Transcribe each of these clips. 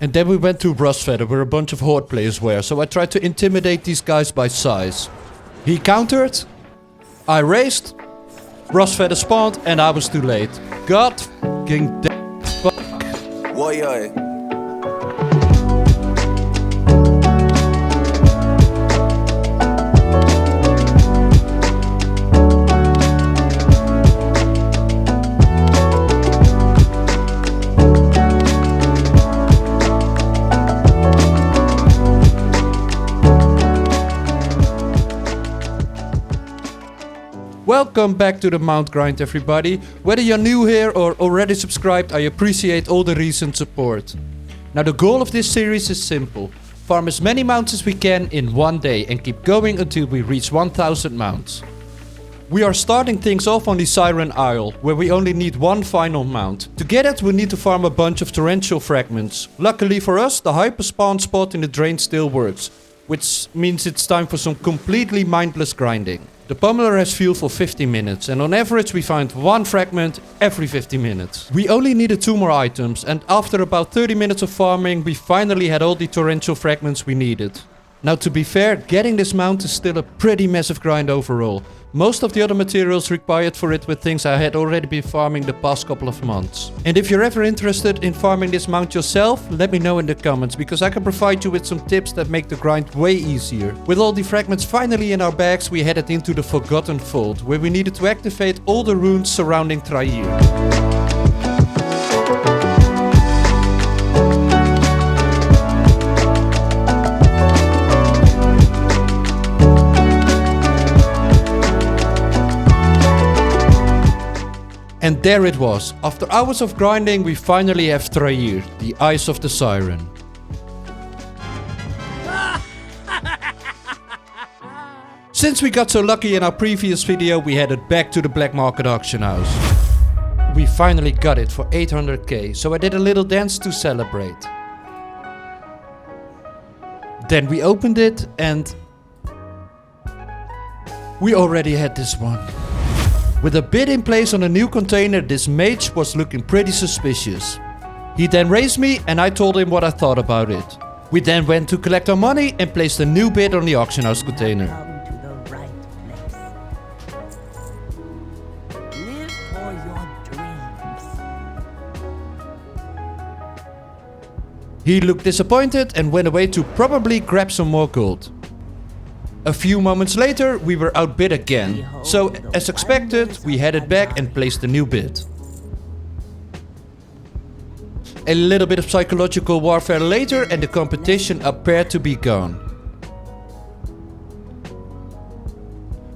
And then we went to Rustfeather, where a bunch of Horde players were, so I tried to intimidate these guys by size. He countered, I raised, Rustfeather spawned, and I was too late. God fucking fuck. Why? Welcome back to the Mount Grind, everybody. Whether you're new here or already subscribed, I appreciate all the recent support. Now the goal of this series is simple. Farm as many mounts as we can in one day and keep going until we reach 1000 mounts. We are starting things off on the Siren Isle, where we only need one final mount. To get it, we need to farm a bunch of torrential fragments. Luckily for us, the hyper spawn spot in the drain still works, which means it's time for some completely mindless grinding. The pummeler has fuel for 50 minutes, and on average we find one fragment every 50 minutes. We only needed 2 more items, and after about 30 minutes of farming we finally had all the torrential fragments we needed. Now to be fair, getting this mount is still a pretty massive grind overall. Most of the other materials required for it were things I had already been farming the past couple of months. And if you're ever interested in farming this mount yourself, let me know in the comments, because I can provide you with some tips that make the grind way easier. With all the fragments finally in our bags, we headed into the Forgotten Vault, where we needed to activate all the runes surrounding Thrayir. And there it was. After hours of grinding, we finally have Thrayir, the eyes of the siren. Since we got so lucky in our previous video, we headed back to the black market auction house. We finally got it for 800k, so I did a little dance to celebrate. Then we opened it and we already had this one. With a bid in place on a new container, this mage was looking pretty suspicious. He then raised me and I told him what I thought about it. We then went to collect our money and placed a new bid on the auction house container. Come to the right place. Live for your dreams. He looked disappointed and went away to probably grab some more gold. A few moments later, we were outbid again, so as expected, we headed back and placed a new bid. A little bit of psychological warfare later and the competition appeared to be gone.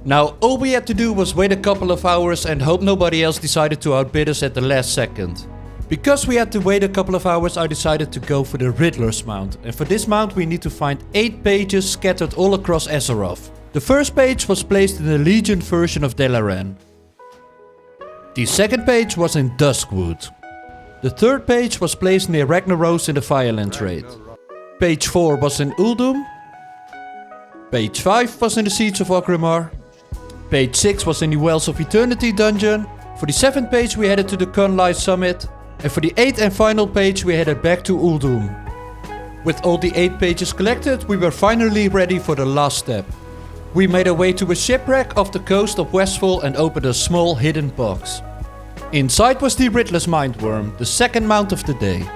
Now all we had to do was wait a couple of hours and hope nobody else decided to outbid us at the last second. Because we had to wait a couple of hours, I decided to go for the riddlers mount. And for this mount we need to find 8 pages scattered all across Azeroth. The first page was placed in the Legion version of Dalaran. The second page was in Duskwood. The third page was placed near Ragnaros in the Firelands raid. Page 4 was in Uldum. Page 5 was in the Siege of Orgrimmar. Page 6 was in the Wells of Eternity dungeon. For the 7th page we headed to the Kunlai summit. And for the 8th and final page we headed back to Uldum. With all the 8 pages collected, we were finally ready for the last step. We made our way to a shipwreck off the coast of Westfall and opened a small hidden box. Inside was the Riddler's Mindworm, the second mount of the day.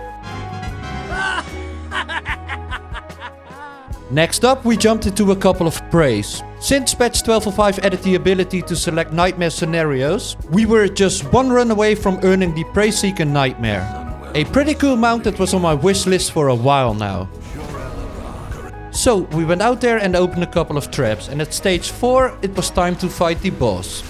Next up we jumped into a couple of preys. Since patch 12.05 added the ability to select nightmare scenarios, we were just one run away from earning the Preyseeker Nightmare. A pretty cool mount that was on my wish list for a while now. So we went out there and opened a couple of traps, and at stage 4 it was time to fight the boss.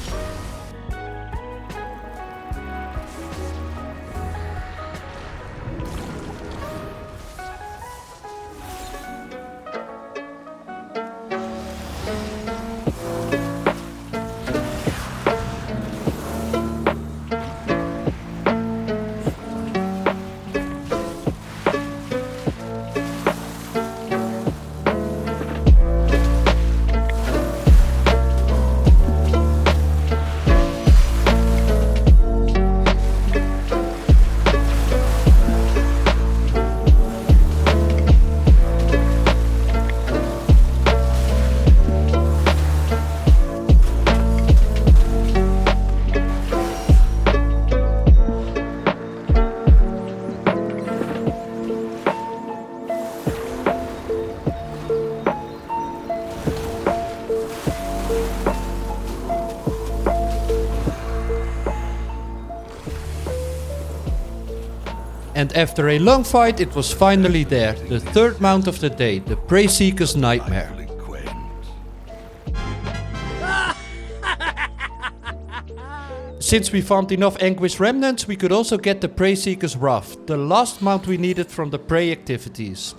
And after a long fight, it was finally there. The third mount of the day, the Preyseeker's Nightmare. Since we farmed enough Anguish remnants, we could also get the Preyseeker's Wrath, the last mount we needed from the prey activities.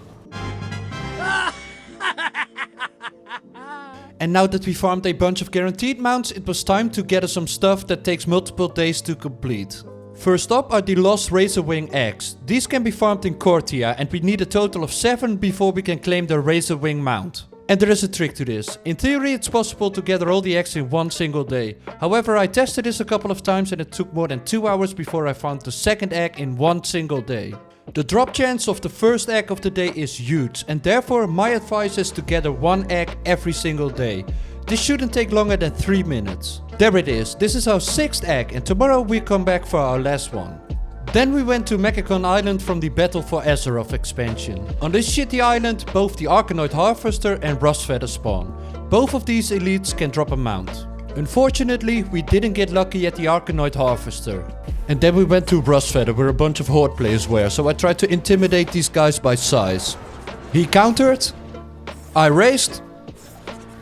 And now that we farmed a bunch of guaranteed mounts, it was time to gather some stuff that takes multiple days to complete. First up are the Lost Razorwing eggs. These can be farmed in Cortia and we need a total of 7 before we can claim the Razorwing mount. And there is a trick to this. In theory it's possible to gather all the eggs in one single day. However, I tested this a couple of times and it took more than 2 hours before I found the second egg in one single day. The drop chance of the first egg of the day is huge, and therefore my advice is to gather one egg every single day. This shouldn't take longer than 3 minutes. There it is, this is our 6th egg, and tomorrow we come back for our last one. Then we went to Mechacon Island from the Battle for Azeroth expansion. On this shitty island, both the Arkanoid Harvester and Rustfeather spawn. Both of these elites can drop a mount. Unfortunately, we didn't get lucky at the Arkanoid Harvester. And then we went to Rustfeather where a bunch of Horde players were, so I tried to intimidate these guys by size. He countered, I raced,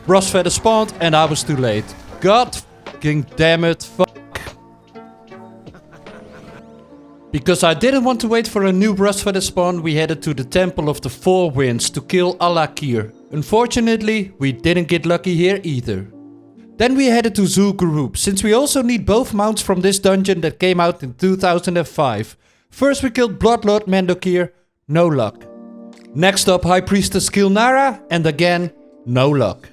Rustfeather spawned and I was too late. God fucking damn it, fuck. Because I didn't want to wait for a new Rustfeather spawn, we headed to the Temple of the Four Winds to kill Alakir. Unfortunately, we didn't get lucky here either. Then we headed to Zul'Gurub, since we also need both mounts from this dungeon that came out in 2005. First we killed Bloodlord Mandokir, no luck. Next up High Priestess Kilnara, and again, no luck.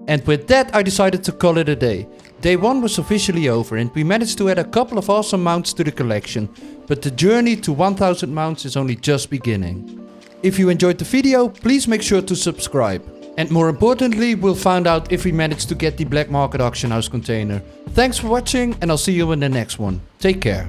And with that I decided to call it a day. Day 1 was officially over and we managed to add a couple of awesome mounts to the collection. But the journey to 1000 mounts is only just beginning. If you enjoyed the video, please make sure to subscribe. And more importantly, we'll find out if we manage to get the Black Market Auction House container. Thanks for watching and I'll see you in the next one. Take care.